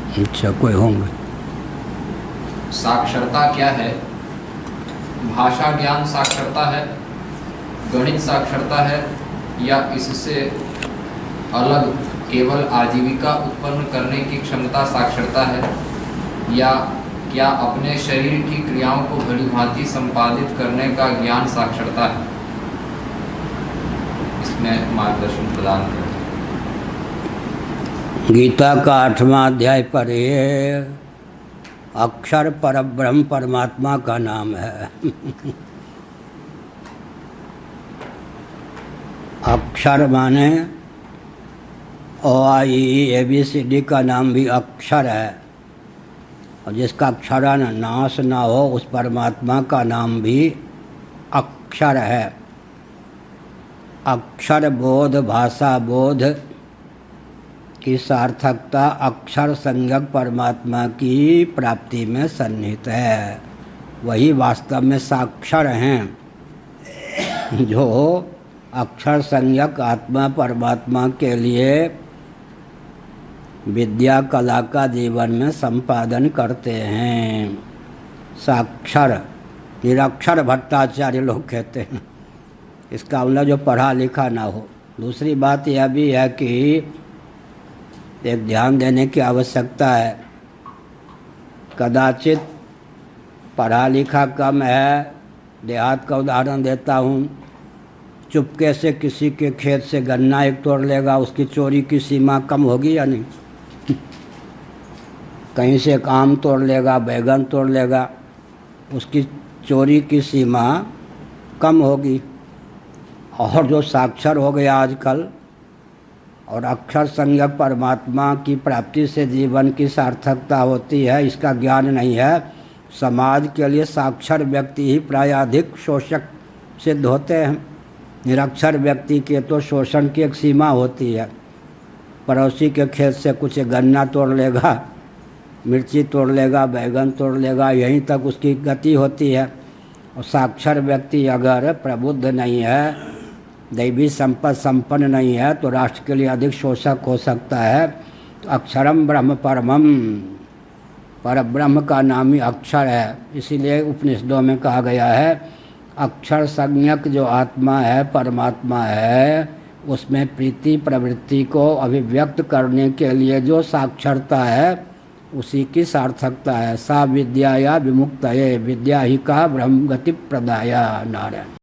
अच्छा, कोई होंगे। साक्षरता क्या है? भाषा ज्ञान साक्षरता है, गणित साक्षरता है, या इससे अलग केवल आजीविका उत्पन्न करने की क्षमता साक्षरता है, या क्या अपने शरीर की क्रियाओं को भलीभांति संपादित करने का ज्ञान साक्षरता है? इसमें मार्गदर्शन प्रदान करें। गीता का 8वां अध्याय पढ़िए। अक्षर परब्रह्म परमात्मा का नाम है। अक्षर माने ABCD का नाम भी अक्षर है, और जिसका अक्षरन नाश ना हो उस परमात्मा का नाम भी अक्षर है। अक्षर बोध, भाषा बोध की सार्थकता अक्षर संज्ञक परमात्मा की प्राप्ति में सन्निहित है। वही वास्तव में साक्षर हैं, जो अक्षर संज्ञक आत्मा परमात्मा के लिए विद्या कला का जीवन में संपादन करते हैं। साक्षर, निरक्षर भट्टाचार्य लोग कहते हैं। इसका मतलब जो पढ़ा लिखा ना हो। दूसरी बात यह भी है कि एक ध्यान देने की आवश्यकता है। कदाचित पढ़ा लिखा कम है, देहात का उदाहरण देता हूँ, चुपके से किसी के खेत से गन्ना एक तोड़ लेगा, उसकी चोरी की सीमा कम होगी या नहीं? कहीं से एक आम तोड़ लेगा, बैगन तोड़ लेगा, उसकी चोरी की सीमा कम होगी। और जो साक्षर हो गया आजकल और अक्षर संज्ञक परमात्मा की प्राप्ति से जीवन की सार्थकता होती है, इसका ज्ञान नहीं है, समाज के लिए साक्षर व्यक्ति ही प्राय अधिक शोषक सिद्ध होते हैं। निरक्षर व्यक्ति के तो शोषण की एक सीमा होती है। पड़ोसी के खेत से कुछ गन्ना तोड़ लेगा, मिर्ची तोड़ लेगा, बैगन तोड़ लेगा, यहीं तक उसकी गति होती है। और साक्षर व्यक्ति अगर प्रबुद्ध नहीं है, दैवी संपत्ति संपन्न नहीं है, तो राष्ट्र के लिए अधिक शोषक हो सकता है। तो अक्षरम ब्रह्म परमम, परब्रह्म का नाम ही अक्षर है। इसीलिए उपनिषदों में कहा गया है, अक्षर संज्ञक जो आत्मा है, परमात्मा है, उसमें प्रीति प्रवृत्ति को अभिव्यक्त करने के लिए जो साक्षरता है उसी की सार्थकता है। सा विद्या या विमुक्तये, विद्या ही का ब्रह्म गति प्रदाया। नारायण।